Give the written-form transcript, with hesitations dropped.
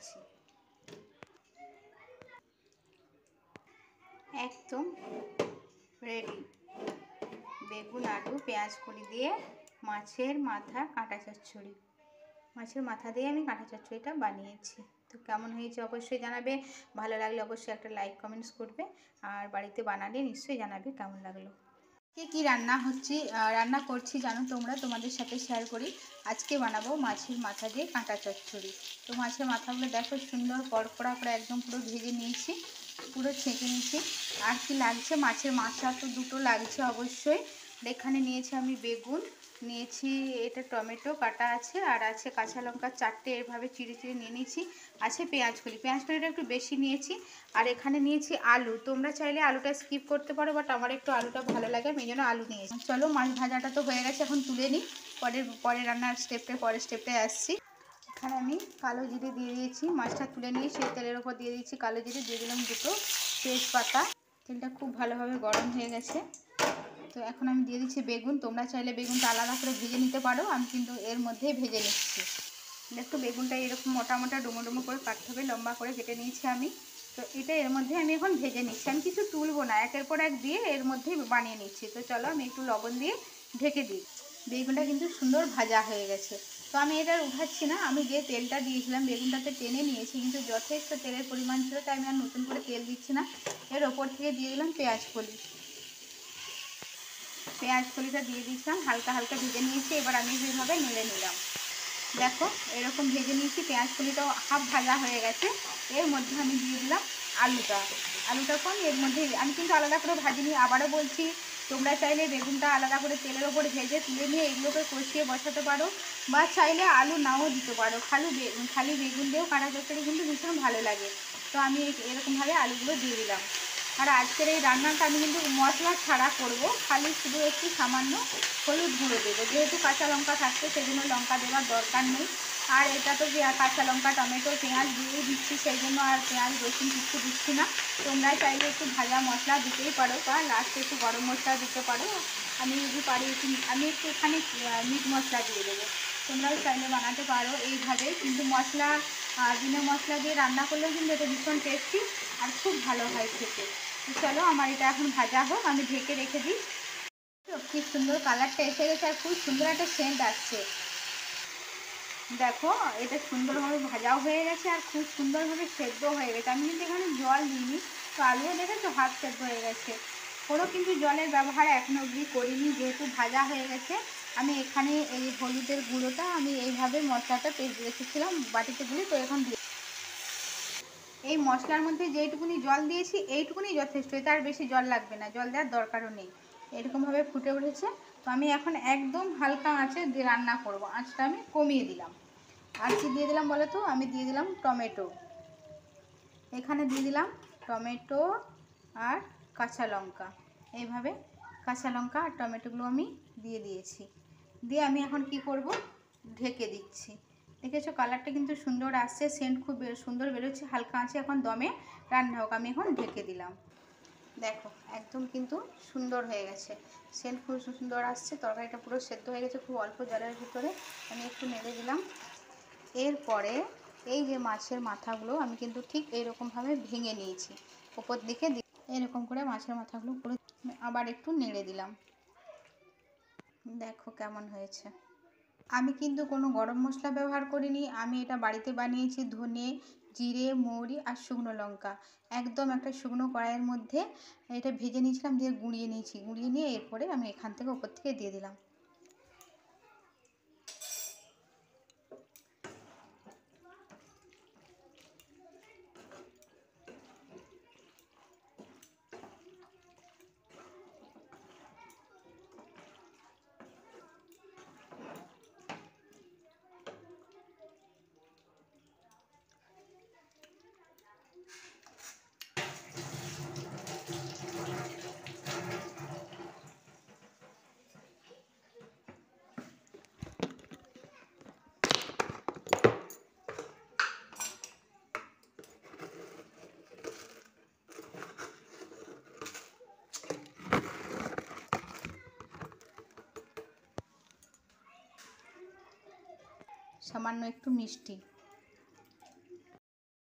দিচ্ছি। একদম রেডি বেগুন আলু পেঁয়াজ কলি দিয়ে মাছের মাথা কাঁটা চচ্চড়ি। মাছের মাথা দিয়ে আমি কাঁটা চচ্চড়িটা বানিয়েছি। তো কেমন হয়েছে অবশ্যই জানাবে, ভালো লাগলে অবশ্যই একটা লাইক কমেন্টস করবে, আর বাড়িতে বানালে নিশ্চয়ই জানাবে কেমন লাগলো। কি রান্না করছি জানো তোমরা, তোমাদের সাথে শেয়ার করি। আজকে বানাবো মাছের মাথা দিয়ে কাঁটা চচ্চড়ি। তো মাছের মাথাগুলো দেখো সুন্দর কড়কড়া করে একদম পুরো ভেজে নিয়েছি, পুরো ছেঁকে নিয়েছি। আর কি লাগছে, মাছের মাথা তো দুটো লাগছে অবশ্যই। এখানে নিয়েছি আমি বেগুন নিয়েছি, এটা টমেটো কাটা আছে, আর আছে কাঁচা লঙ্কা 4টে এভাবে চিড়ে চিড়ে নিয়ে নিয়েছি। আছে পেঁয়াজকলিটা একটু বেশি নিয়েছি। আর এখানে নিয়েছি আলু, তোমরা চাইলে আলুটা স্কিপ করতে পারো, বাট আমার একটু আলুটা ভালো লাগে, আমি এই জন্য আলু নিয়েছি। চলো মাছ ভাজাটা তো হয়ে গেছে, এখন তুলে নিই, পরের রান্নার পরের স্টেপটায় আসছি। এখানে আমি কালো জিরে দিয়ে দিয়েছি, মাছটা তুলে নিয়ে সেই তেলের ওপর দিয়ে দিয়েছি কালো জিরে, দিয়ে দিলাম 2টো তেজপাতা। তেলটা খুব ভালোভাবে গরম হয়ে গেছে। তো এখন আমি দিয়ে দিচ্ছি বেগুন, তোমরা চাইলে বেগুনটা আলাদা করে ভেজে নিতে পারো, আমি কিন্তু এর মধ্যেই ভেজে নিচ্ছি। দেখো বেগুনটা এরকম মোটা মোটা ডুমো ডুমো করে কাটতে হবে, লম্বা করে কেটে নিয়েছি আমি। তো এটা এর মধ্যে আমি এখন ভেজে নিচ্ছি, আমি কিছু তুলবো না, একের পর এক দিয়ে এর মধ্যেই বানিয়ে নিচ্ছি। তো চলো আমি একটু লবণ দিয়ে ঢেকে দিই। বেগুনটা কিন্তু সুন্দর ভাজা হয়ে গেছে। তো আমি এটা উঠাচ্ছি না, আমি যে তেলটা দিয়েছিলাম বেগুনটাতে টেনে নিয়েছি, কিন্তু যথেষ্ট তেলের পরিমাণ ছিল, তাই আমি আর নতুন করে তেল দিচ্ছি না। এর ওপর থেকে দিয়ে দিলাম পেঁয়াজ কলিটা দিয়ে দিয়েছিলাম, হালকা হালকা ভেজে নিয়েছি। এবার আমি এইভাবে নেড়ে নিলাম। দেখো এরকম ভেজে নিয়েছি, পেঁয়াজ কলিটাও হাফ ভাজা হয়ে গেছে। এর মধ্যে আমি দিয়ে দিলাম আলুটা এর মধ্যে আমি কিন্তু আলাদা করে ভাজিনি, আবারও বলছি, তোমরা চাইলে বেগুনটা আলাদা করে তেলের ওপর ভেজে তুলে নিয়ে এগুলোকে কষিয়ে বসাতে পারো, বা চাইলে আলু নাও দিতে পারো। খালি বেগুন দিয়েও কাঁটা চচ্চড়ি কিন্তু ভীষণ ভালো লাগে। তো আমি এরকমভাবে আলুগুলো দিয়ে দিলাম। আর আজকের এই রান্নাটা আমি কিন্তু মশলা ছাড়া করব, খালি শুধু একটু সামান্য হলুদ গুঁড়ো দেবো, যেহেতু কাঁচা লঙ্কা থাকছে সেজন্য লঙ্কা দেওয়ার দরকার নেই। আর এটা তো কাঁচা লঙ্কা টমেটো পেঁয়াজ দিয়ে দিচ্ছি, সেই জন্য আর পেঁয়াজ রসুন কিছু দিচ্ছি না। তোমরা চাইলে একটু ভাজা মশলা দিতেই পারো, বা লাস্টে একটু গরম মশলা দিতে পারো। আমি যদি পারি আমি একটু এখানে মিট মশলা দিয়ে দেবো। তোমরাও চাইলে বানাতে পারো এইভাবেই, কিন্তু বিনা মশলা দিয়ে রান্না করলেও কিন্তু এটা ভীষণ টেস্টি আর খুব ভালো হয় খেতে। তো চলো আমার এটা এখন ভাজা হোক, আমি ঢেকে রেখে দিই। কি সুন্দর কালারটা এসে গেছে, আর খুব সুন্দর একটা সেন্ট আসছে। দেখো এটা সুন্দরভাবে ভাজাও হয়ে গেছে, আর খুব সুন্দরভাবে সেদ্ধ হয়ে গেছে। আমি কিন্তু এখানে জল দিইনি, তো আলুও দেখেছো হাফ সেদ্ধ হয়ে গেছে। কোনো কিন্তু জলের ব্যবহার এখনো অবধি করিনি, যেহেতু ভাজা হয়ে গেছে। আমি এখানে এই হলুদের গুঁড়োটা আমি এইভাবে মশলাটা পেস্ট রেখেছিলাম বাটিতে গুলি, তো এখন এই মশলার মধ্যে যেইটুকুনি জল দিয়েছি এইটুকুনি যথেষ্ট, এতে আর বেশি জল লাগবে না, জল দেওয়ার দরকারও নেই। এরকমভাবে ফুটে উঠেছে। তো আমি এখন একদম হালকা আঁচে দিয়ে রান্না করব, আঁচটা আমি কমিয়ে দিলাম। আর কি দিয়ে দিলাম বলো তো, আমি দিয়ে দিলাম টমেটো, এখানে দিয়ে দিলাম টমেটো আর কাঁচা লঙ্কা। এইভাবে কাঁচা লঙ্কা আর টমেটোগুলো আমি দিয়ে দিয়েছি। দিয়ে আমি এখন কি করব, ঢেকে দিচ্ছি। দেখেছো কালারটা কিন্তু সুন্দর আসছে, সেন্ট খুব সুন্দর বেরোচ্ছে। হালকা আছে এখন দমে রান্না হোক, আমি এখন ঢেকে দিলাম। দেখো একদম কিন্তু সুন্দর হয়ে গেছে, সেন্ট খুব সুন্দর আসছে। তরকারিটা পুরো সেদ্ধ হয়ে গেছে খুব অল্প জলের ভিতরে। আমি একটু নেড়ে দিলাম। এরপরে এই যে মাছের মাথাগুলো আমি কিন্তু ঠিক এইরকমভাবে ভেঙে নিয়েছি, ওপর দিকে এরকম করে মাছের মাথাগুলো পুরো আবার একটু নেড়ে দিলাম। দেখো কেমন হয়েছে। আমি কিন্তু কোনো গরম মশলা ব্যবহার করিনি, আমি এটা বাড়িতে বানিয়েছি। ধনে জিরে মৌরি আর শুকনো লঙ্কা একদম একটা শুকনো কড়াইয়ের মধ্যে এটা ভেজে নিয়েছিলাম, দিয়ে গুঁড়িয়ে নিয়ে এরপরে আমি এখান থেকে ওপর থেকে দিয়ে দিলাম। সামান্য একটু মিষ্টি।